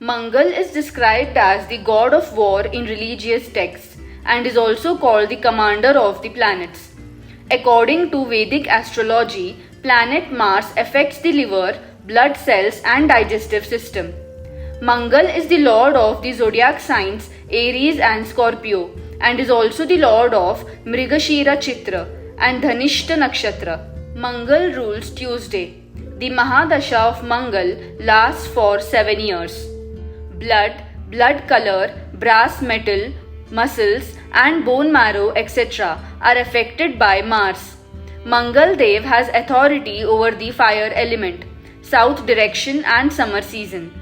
Mangal is described as the god of war in religious texts and is also called the commander of the planets. According to Vedic astrology, planet Mars affects the liver, blood cells, and digestive system. Mangal is the lord of the zodiac signs Aries and Scorpio and is also the lord of Mrigashira Chitra and Dhanishta Nakshatra. Mangal rules Tuesday. The Mahadasha of Mangal lasts for 7 years. Blood color, brass metal, muscles, and bone marrow, etc., are affected by Mars. Mangal Dev has authority over the fire element, south direction, and summer season.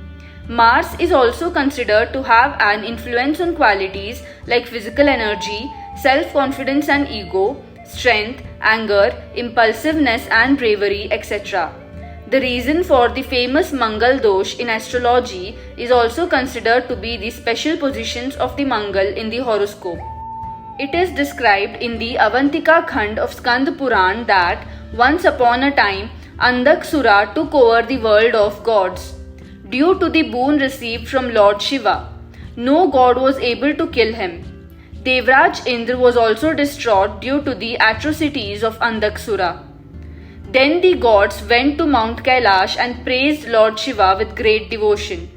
Mars is also considered to have an influence on qualities like physical energy, self-confidence and ego, strength, anger, impulsiveness and bravery, etc. The reason for the famous Mangal Dosh in astrology is also considered to be the special positions of the Mangal in the horoscope. It is described in the Avantika Khand of Skand Puran that once upon a time Andaksura took over the world of gods. Due to the boon received from Lord Shiva, no god was able to kill him. Devraj Indra was also distraught due to the atrocities of Andaksura. Then the gods went to Mount Kailash and praised Lord Shiva with great devotion.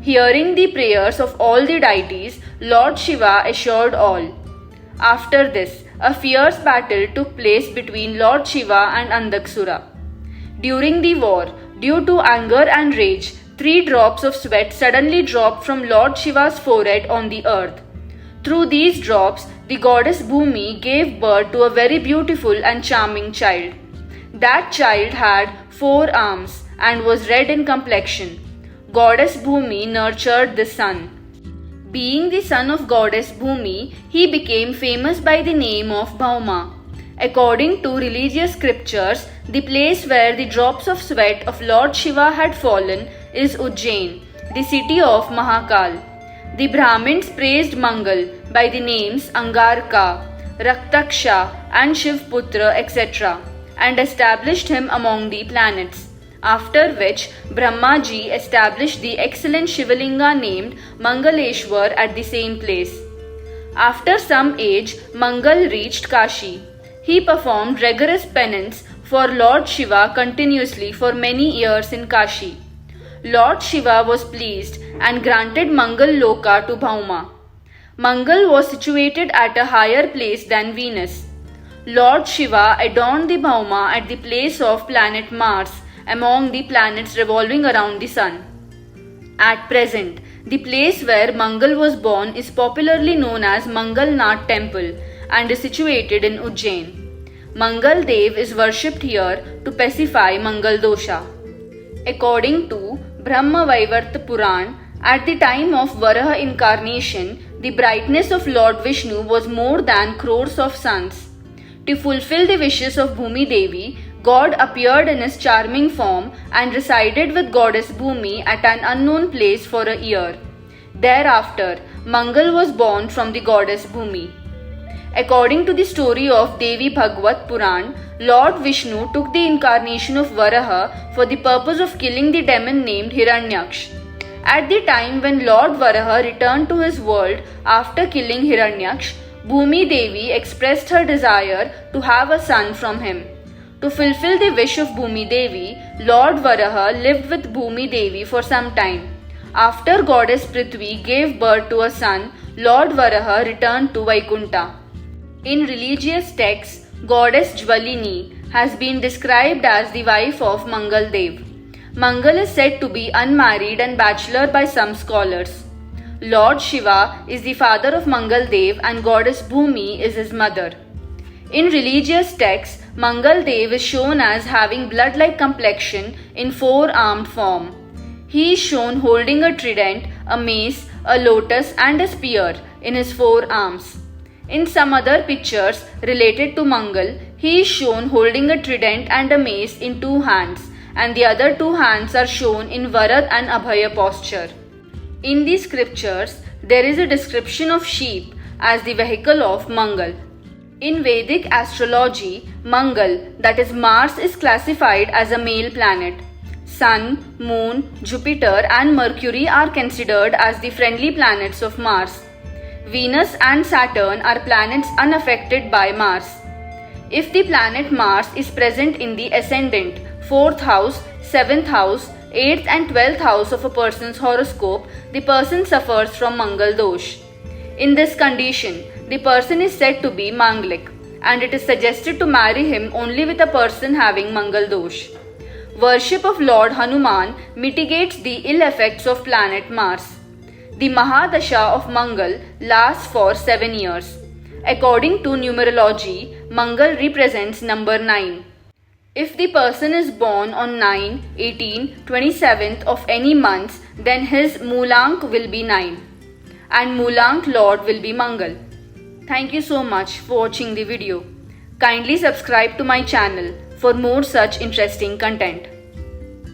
Hearing the prayers of all the deities, Lord Shiva assured all. After this, a fierce battle took place between Lord Shiva and Andaksura. During the war, due to anger and rage, 3 drops of sweat suddenly dropped from Lord Shiva's forehead on the earth. Through these drops, the goddess Bhumi gave birth to a very beautiful and charming child. That child had 4 arms and was red in complexion. Goddess Bhumi nurtured the son. Being the son of goddess Bhumi, he became famous by the name of Bhauma. According to religious scriptures, the place where the drops of sweat of Lord Shiva had fallen is Ujjain, the city of Mahakal. The Brahmins praised Mangal by the names Angarka, Raktaksha and Shivputra, etc., and established him among the planets, after which Brahmaji established the excellent Shivalinga named Mangaleshwar at the same place. After some age, Mangal reached Kashi. He performed rigorous penance for Lord Shiva continuously for many years in Kashi. Lord Shiva was pleased and granted Mangal Loka to Bhauma. Mangal was situated at a higher place than Venus. Lord Shiva adorned the Bhauma at the place of planet Mars among the planets revolving around the sun. At present, the place where Mangal was born is popularly known as Mangalnath Temple and is situated in Ujjain. Mangal Dev is worshipped here to pacify Mangal Dosha. According to Brahma Vaivarta Puran, at the time of Varaha incarnation, the brightness of Lord Vishnu was more than crores of suns. To fulfill the wishes of Bhumi Devi, God appeared in his charming form and resided with goddess Bhumi at an unknown place for a year. Thereafter, Mangal was born from the goddess Bhumi. According to the story of Devi Bhagwat Puran, Lord Vishnu took the incarnation of Varaha for the purpose of killing the demon named Hiranyaksh. At the time when Lord Varaha returned to his world after killing Hiranyaksh, Bhumi Devi expressed her desire to have a son from him. To fulfill the wish of Bhumi Devi, Lord Varaha lived with Bhumi Devi for some time. After goddess Prithvi gave birth to a son, Lord Varaha returned to Vaikunta. In religious texts, goddess Jwalini has been described as the wife of Mangal Dev. Mangal is said to be unmarried and bachelor by some scholars. Lord Shiva is the father of Mangal Dev and goddess Bhumi is his mother. In religious texts, Mangal Dev is shown as having blood-like complexion in 4-armed form. He is shown holding a trident, a mace, a lotus and a spear in his 4 arms. In some other pictures related to Mangal, he is shown holding a trident and a mace in 2 hands, and the other 2 hands are shown in Varad and Abhaya posture. In the scriptures, there is a description of sheep as the vehicle of Mangal. In Vedic astrology, Mangal, that is Mars, is classified as a male planet. Sun, Moon, Jupiter and Mercury are considered as the friendly planets of Mars. Venus and Saturn are planets unaffected by Mars. If the planet Mars is present in the ascendant, 4th house, 7th house, 8th and 12th house of a person's horoscope, the person suffers from Mangal Dosh. In this condition, the person is said to be Manglik, and it is suggested to marry him only with a person having Mangal Dosh. Worship of Lord Hanuman mitigates the ill effects of planet Mars. The Mahadasha of Mangal lasts for 7 years. According to numerology, Mangal represents number 9. If the person is born on 9, 18, 27th of any month, then his Moolank will be 9 and Moolank Lord will be Mangal. Thank you so much for watching the video. Kindly subscribe to my channel for more such interesting content.